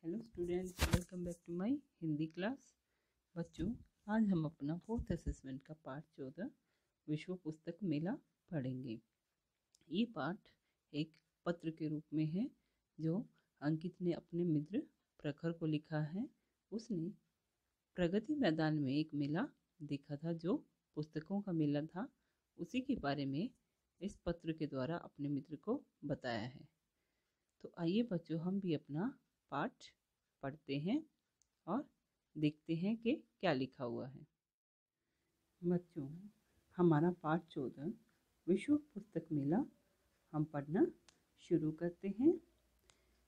Hello students, welcome back to my Hindi class. बच्चों, आज हम अपना फोर्थ असेसमेंट का पार्ट 14 विश्व पुस्तक मेला पढ़ेंगे। ये पाठ एक पत्र के रूप में है जो अंकित ने अपने मित्र प्रखर को लिखा है। उसने प्रगति मैदान में एक मेला देखा था जो पुस्तकों का मेला था। उसी के बारे में इस पत्र के द्वारा अपने मित्र को बताया है। तो आइए बच्चों, हम भी अपना पाठ पढ़ते हैं और देखते हैं कि क्या लिखा हुआ है। बच्चों, हमारा पाठ 14 विश्व पुस्तक मेला हम पढ़ना शुरू करते हैं।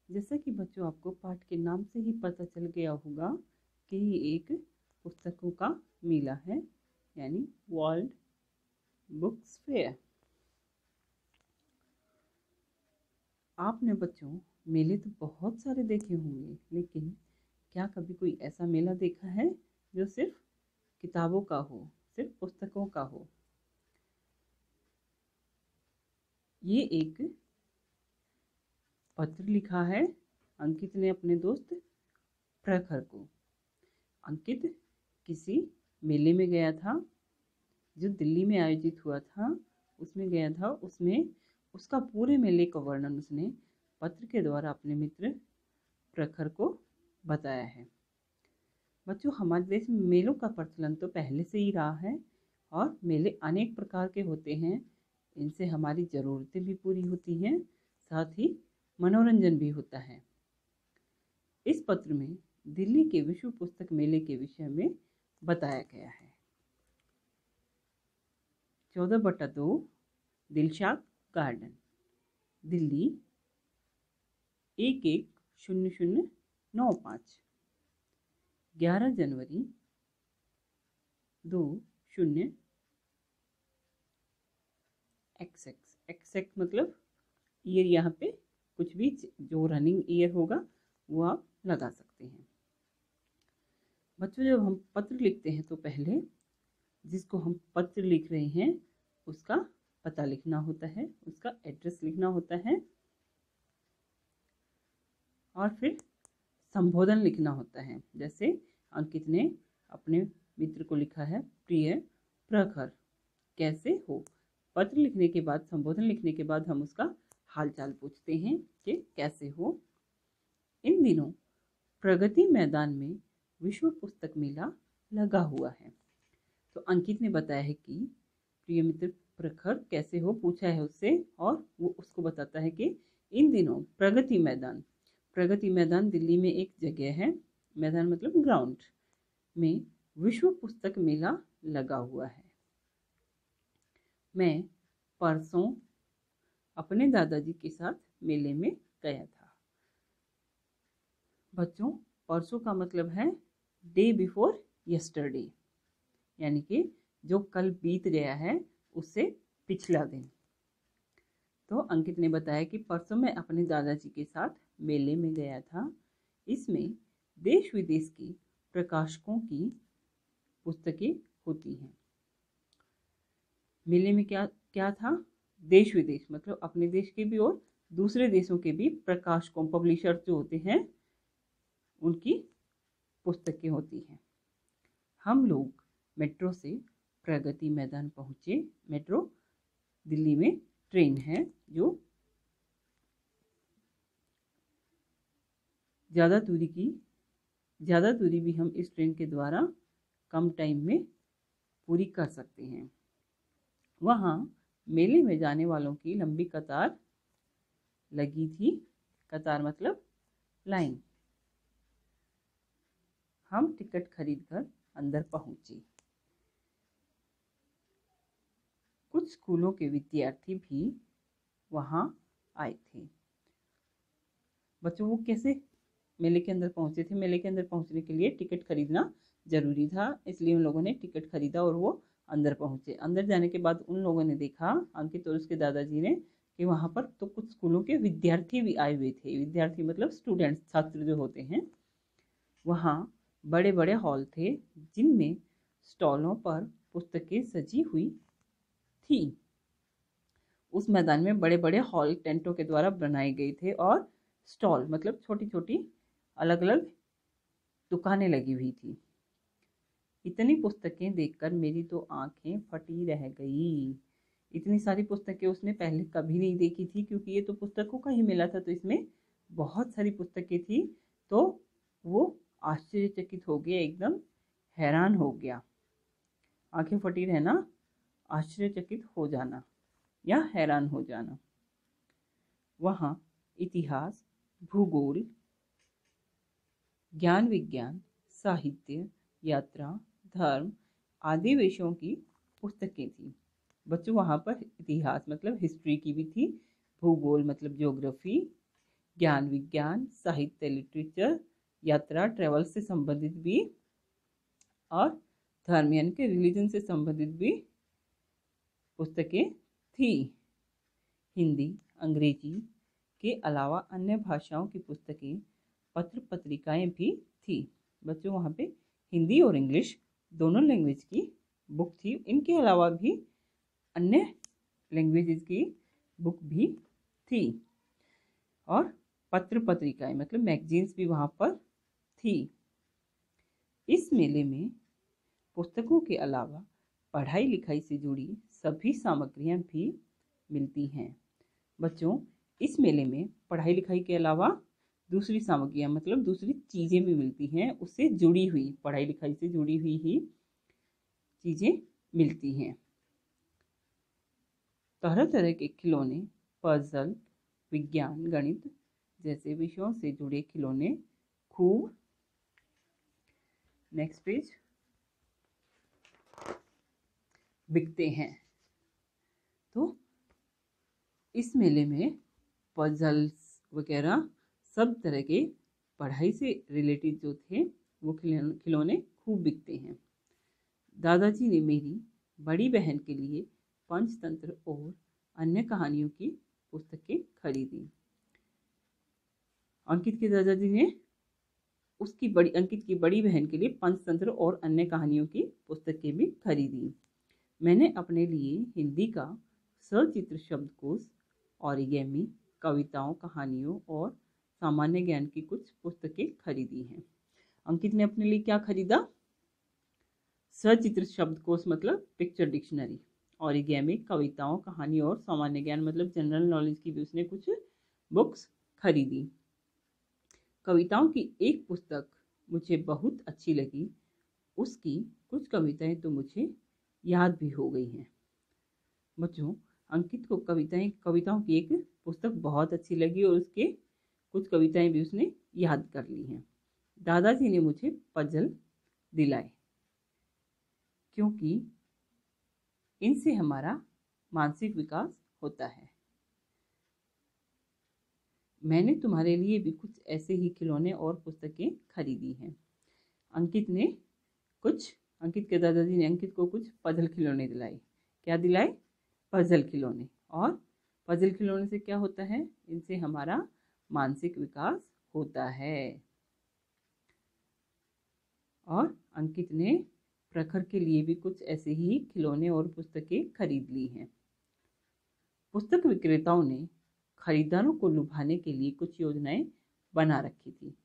जैसा कि बच्चों आपको पाठ के नाम से ही पता चल गया होगा कि ये एक पुस्तकों का मेला है, यानी वर्ल्ड बुक्स फेयर। आपने बच्चों मेले तो बहुत सारे देखे होंगे, लेकिन क्या कभी कोई ऐसा मेला देखा है जो सिर्फ किताबों का हो, सिर्फ पुस्तकों का हो? ये एक पत्र लिखा है अंकित ने अपने दोस्त प्रखर को। अंकित किसी मेले में गया था जो दिल्ली में आयोजित हुआ था, उसमें गया था। उसमें उसका पूरे मेले का वर्णन उसने पत्र के द्वारा अपने मित्र प्रखर को बताया है। बच्चों, हमारे देश में मेलों का प्रचलन तो पहले से ही रहा है और मेले अनेक प्रकार के होते हैं। इनसे हमारी ज़रूरतें भी पूरी होती हैं, साथ ही मनोरंजन भी होता है। इस पत्र में दिल्ली के विश्व पुस्तक मेले के विषय में बताया गया है। 14/2 दिलशाद गार्डन, दिल्ली 110095, 11 जनवरी 20XX। एक्सैक्ट मतलब ईयर, यहाँ पे कुछ भी जो रनिंग ईयर होगा वो आप लगा सकते हैं। बच्चों, जब हम पत्र लिखते हैं तो पहले जिसको हम पत्र लिख रहे हैं उसका पता लिखना होता है, उसका एड्रेस लिखना होता है और फिर संबोधन लिखना होता है। जैसे अंकित ने अपने मित्र को लिखा है, प्रिय प्रखर कैसे हो। पत्र लिखने के बाद, संबोधन लिखने के बाद हम उसका हालचाल पूछते हैं कि कैसे हो। इन दिनों प्रगति मैदान में विश्व पुस्तक मेला लगा हुआ है। तो अंकित ने बताया है कि प्रिय मित्र प्रखर कैसे हो पूछा है उससे, और वो उसको बताता है कि इन दिनों प्रगति मैदान दिल्ली में एक जगह है, मैदान मतलब ग्राउंड में विश्व पुस्तक मेला लगा हुआ है। मैं परसों अपने दादाजी के साथ मेले में गया था। बच्चों, परसों का मतलब है डे बिफोर यस्टरडे, यानी कि जो कल बीत गया है उससे पिछला दिन। तो अंकित ने बताया कि परसों मैं अपने दादाजी के साथ मेले में गया था। इसमें देश विदेश की प्रकाशकों की पुस्तकें होती हैं। मेले में क्या क्या था? देश विदेश मतलब अपने देश के भी और दूसरे देशों के भी प्रकाशकों, पब्लिशर्स जो होते हैं, उनकी पुस्तकें होती हैं। हम लोग मेट्रो से प्रगति मैदान पहुँचे। मेट्रो दिल्ली में ट्रेन है जो ज़्यादा दूरी भी हम इस ट्रेन के द्वारा कम टाइम में पूरी कर सकते हैं। वहाँ मेले में जाने वालों की लंबी कतार लगी थी। कतार मतलब लाइन। हम टिकट खरीदकर अंदर पहुँचे। कुछ स्कूलों के विद्यार्थी भी वहाँ आए थे। बच्चों, वो कैसे मेले के अंदर पहुँचे थे? मेले के अंदर पहुँचने के लिए टिकट खरीदना ज़रूरी था, इसलिए उन लोगों ने टिकट खरीदा और वो अंदर पहुँचे। अंदर जाने के बाद उन लोगों ने देखा, अंकित और उसके दादाजी ने, कि वहाँ पर तो कुछ स्कूलों के विद्यार्थी भी आए हुए थे। विद्यार्थी मतलब स्टूडेंट्स, छात्र जो होते हैं। वहाँ बड़े बड़े हॉल थे जिनमें स्टॉलों पर पुस्तकें सजी हुई थी। उस मैदान में बड़े बड़े हॉल टेंटों के द्वारा बनाए गए थे और स्टॉल मतलब छोटी छोटी अलग अलग दुकानें लगी हुई थी। इतनी पुस्तकें देखकर मेरी तो आंखें फटी रह गई। इतनी सारी पुस्तकें उसने पहले कभी नहीं देखी थी, क्योंकि ये तो पुस्तकों का ही मेला था, तो इसमें बहुत सारी पुस्तकें थी। तो वो आश्चर्यचकित हो गया, एकदम हैरान हो गया। आंखें फटी रहना, आश्चर्यचकित हो जाना या हैरान हो जाना। वहाँ इतिहास, भूगोल, ज्ञान विज्ञान, साहित्य, यात्रा, धर्म आदि विषयों की पुस्तकें थी। बच्चों, वहाँ पर इतिहास मतलब हिस्ट्री की भी थी, भूगोल मतलब ज्योग्राफी, ज्ञान विज्ञान, साहित्य लिटरेचर, यात्रा ट्रेवल से संबंधित भी, और धर्म यानी कि रिलीजन से संबंधित भी पुस्तकें थी। हिंदी, अंग्रेजी के अलावा अन्य भाषाओं की पुस्तकें, पत्र पत्रिकाएं भी थी। बच्चों, वहाँ पे हिंदी और इंग्लिश दोनों लैंग्वेज की बुक थी। इनके अलावा भी अन्य लैंग्वेजेस की बुक भी थी, और पत्र पत्रिकाएं मतलब मैगजीन्स भी वहाँ पर थी। इस मेले में पुस्तकों के अलावा पढ़ाई लिखाई से जुड़ी सभी सामग्रियां भी मिलती हैं। बच्चों, इस मेले में पढ़ाई लिखाई के अलावा दूसरी सामग्रियां मतलब दूसरी चीज़ें भी मिलती हैं, उससे जुड़ी हुई, पढ़ाई लिखाई से जुड़ी हुई ही चीज़ें मिलती हैं। तरह तरह के खिलौने, पजल, विज्ञान, गणित जैसे विषयों से जुड़े खिलौने खूब, नेक्स्ट पेज, बिकते हैं। तो इस मेले में पजल्स वगैरह सब तरह के पढ़ाई से रिलेटेड जो थे वो खिलौने खूब बिकते हैं। दादाजी ने मेरी बड़ी बहन के लिए पंचतंत्र और अन्य कहानियों की पुस्तकें खरीदी। अंकित के दादाजी ने अंकित की बड़ी बहन के लिए पंचतंत्र और अन्य कहानियों की पुस्तकें भी खरीदी। मैंने अपने लिए हिंदी का सचित्र शब्दकोश, ओरिगेमी, कविताओं, कहानियों और सामान्य ज्ञान की कुछ पुस्तकें खरीदी हैं। अंकित ने अपने लिए क्या खरीदा? सचित्र शब्दकोश मतलब पिक्चर डिक्शनरी, ओरिगेमी कविताओं, कहानी और सामान्य ज्ञान मतलब जनरल नॉलेज की भी उसने कुछ बुक्स खरीदी। कविताओं की एक पुस्तक मुझे बहुत अच्छी लगी, उसकी कुछ कविताएं तो मुझे याद भी हो गई हैं। बच्चों, अंकित को कविताओं की एक पुस्तक बहुत अच्छी लगी और उसके कुछ कविताएं भी उसने याद कर ली हैं। दादाजी ने मुझे पजल दिलाए, क्योंकि इनसे हमारा मानसिक विकास होता है। मैंने तुम्हारे लिए भी कुछ ऐसे ही खिलौने और पुस्तकें खरीदी हैं। अंकित के दादाजी ने अंकित को कुछ पजल खिलौने दिलाए। क्या दिलाए? पजल खिलौने। और पजल खिलौने से क्या होता है? इनसे हमारा मानसिक विकास होता है। और अंकित ने प्रखर के लिए भी कुछ ऐसे ही खिलौने और पुस्तकें खरीद ली हैं। पुस्तक विक्रेताओं ने खरीदारों को लुभाने के लिए कुछ योजनाएं बना रखी थी।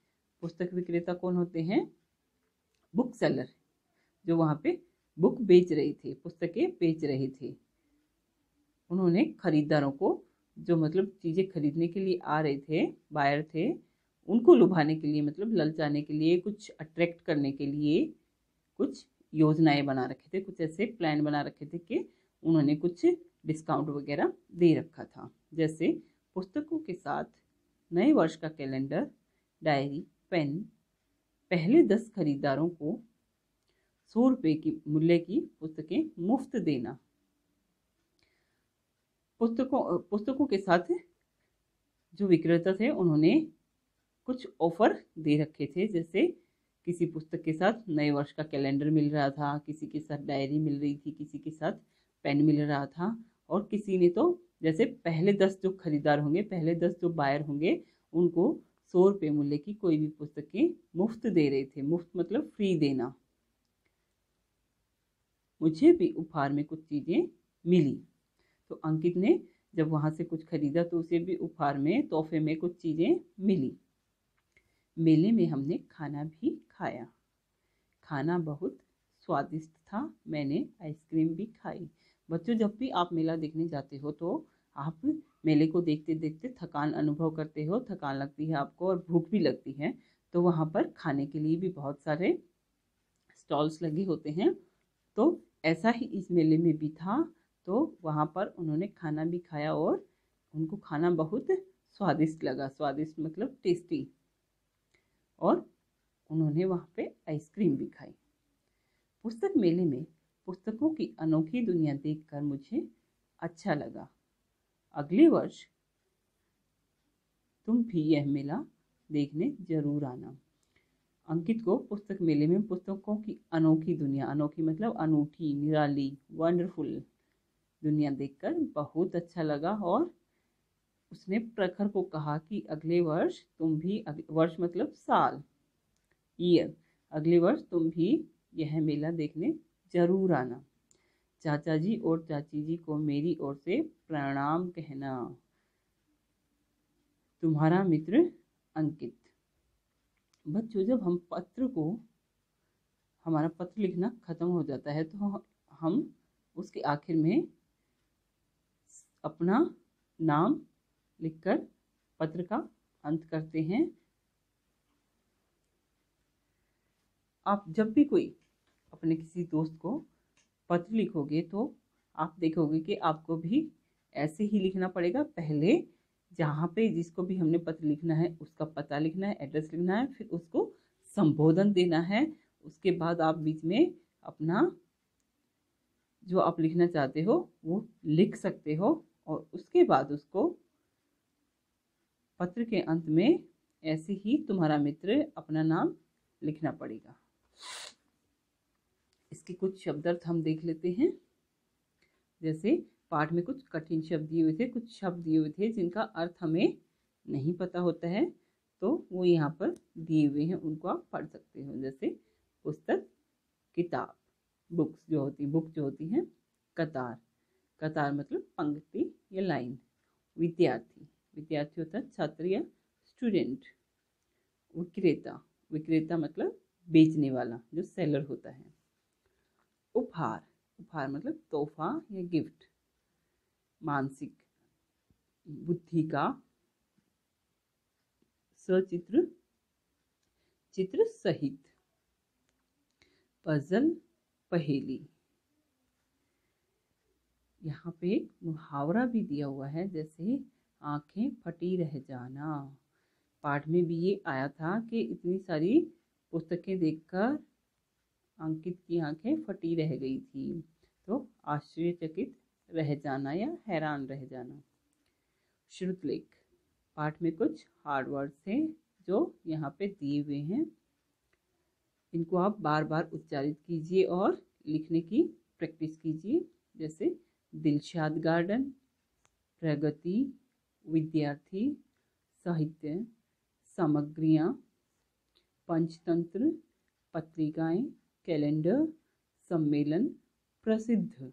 पुस्तक विक्रेता कौन होते हैं? बुक सेलर, जो वहाँ पे बुक बेच रहे थे, पुस्तकें बेच रहे थे। उन्होंने खरीदारों को, जो मतलब चीज़ें खरीदने के लिए आ रहे थे, बायर थे, उनको लुभाने के लिए मतलब ललचाने के लिए, कुछ अट्रैक्ट करने के लिए कुछ योजनाएं बना रखे थे, कुछ ऐसे प्लान बना रखे थे कि उन्होंने कुछ डिस्काउंट वगैरह दे रखा था। जैसे पुस्तकों के साथ नए वर्ष का कैलेंडर, डायरी, पेन पहले 10 खरीदारों को 100 रुपये की मूल्य की पुस्तकें मुफ्त देना। पुस्तकों के साथ जो विक्रेता थे उन्होंने कुछ ऑफर दे रखे थे, जैसे किसी पुस्तक के साथ नए वर्ष का कैलेंडर मिल रहा था, किसी के साथ डायरी मिल रही थी, किसी के साथ पेन मिल रहा था, और किसी ने तो जैसे पहले 10 जो खरीदार होंगे, पहले 10 जो बायर होंगे, उनको 100 रुपये मूल्य की कोई भी पुस्तकें मुफ्त दे रहे थे। मुफ्त मतलब फ्री देना। मुझे भी उपहार में कुछ चीज़ें मिली। तो अंकित ने जब वहाँ से कुछ खरीदा तो उसे भी उपहार में, तोहफे में कुछ चीज़ें मिली। मेले में हमने खाना भी खाया। खाना बहुत स्वादिष्ट था, मैंने आइसक्रीम भी खाई। बच्चों, जब भी आप मेला देखने जाते हो तो आप मेले को देखते देखते थकान अनुभव करते हो, थकान लगती है आपको और भूख भी लगती है, तो वहाँ पर खाने के लिए भी बहुत सारे स्टॉल्स लगे होते हैं। तो ऐसा ही इस मेले में भी था, तो वहाँ पर उन्होंने खाना भी खाया और उनको खाना बहुत स्वादिष्ट लगा। स्वादिष्ट मतलब टेस्टी। और उन्होंने वहाँ पे आइसक्रीम भी खाई। पुस्तक मेले में पुस्तकों की अनोखी दुनिया देखकर मुझे अच्छा लगा। अगले वर्ष तुम भी यह मेला देखने जरूर आना। अंकित को पुस्तक मेले में पुस्तकों की अनोखी दुनिया, अनोखी मतलब अनूठी, निराली, वंडरफुल दुनिया देखकर बहुत अच्छा लगा और उसने प्रखर को कहा कि अगले वर्ष तुम भी, वर्ष मतलब साल, ईयर, अगले वर्ष तुम भी यह मेला देखने जरूर आना। चाचा जी और चाची जी को मेरी ओर से प्रणाम कहना। तुम्हारा मित्र अंकित। बच्चों, जब हमारा पत्र लिखना खत्म हो जाता है तो हम उसके आखिर में अपना नाम लिखकर पत्र का अंत करते हैं। आप जब भी कोई अपने किसी दोस्त को पत्र लिखोगे तो आप देखोगे कि आपको भी ऐसे ही लिखना पड़ेगा। पहले जहाँ पे जिसको भी हमने पत्र लिखना है उसका पता लिखना है, एड्रेस लिखना है, फिर उसको संबोधन देना है। उसके बाद आप बीच में अपना जो आप लिखना चाहते हो वो लिख सकते हो और उसके बाद उसको पत्र के अंत में ऐसे ही तुम्हारा मित्र अपना नाम लिखना पड़ेगा। इसके कुछ शब्दार्थ हम देख लेते हैं। जैसे पाठ में कुछ कठिन शब्द दिए हुए थे, कुछ शब्द दिए हुए थे जिनका अर्थ हमें नहीं पता होता है, तो वो यहाँ पर दिए हुए हैं, उनको आप पढ़ सकते हो। जैसे पुस्तक, किताब, बुक जो होती हैं। कतार, कतार मतलब पंक्ति या लाइन। विद्यार्थी, विद्यार्थी होता है छात्र या स्टूडेंट। विक्रेता, विक्रेता मतलब बेचने वाला, जो सेलर होता है। उपहार, उपहार मतलब तोहफा या गिफ्ट। मानसिक, बुद्धि का सचित्र, चित्र सहित। पजल, पहेली। यहाँ पे एक मुहावरा भी दिया हुआ है, जैसे आंखें फटी रह जाना। पाठ में भी ये आया था कि इतनी सारी पुस्तकें देखकर अंकित की आंखें फटी रह गई थी, तो आश्चर्यचकित रह जाना या हैरान रह जाना। श्रुतलेख, पाठ में कुछ हार्ड वर्ड्स हैं जो यहाँ पे दिए हुए हैं। इनको आप बार बार उच्चारित कीजिए और लिखने की प्रैक्टिस कीजिए। जैसे दिलशाद गार्डन, प्रगति, विद्यार्थी, साहित्य, सामग्रियाँ, पंचतंत्र, पत्रिकाएं, कैलेंडर, सम्मेलन, प्रसिद्ध।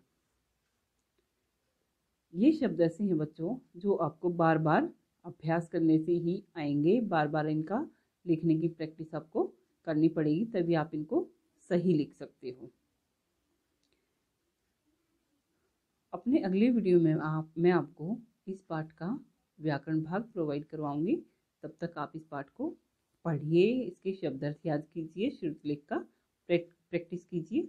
ये शब्द ऐसे हैं बच्चों जो आपको बार बार अभ्यास करने से ही आएंगे। बार बार इनका लिखने की प्रैक्टिस आपको करनी पड़ेगी, तभी आप इनको सही लिख सकते हो। अपने अगले वीडियो में मैं आपको इस पाठ का व्याकरण भाग प्रोवाइड करवाऊंगी। तब तक आप इस पाठ को पढ़िए, इसके शब्दार्थ याद कीजिए, श्रुतलेख का प्रैक्टिस कीजिए।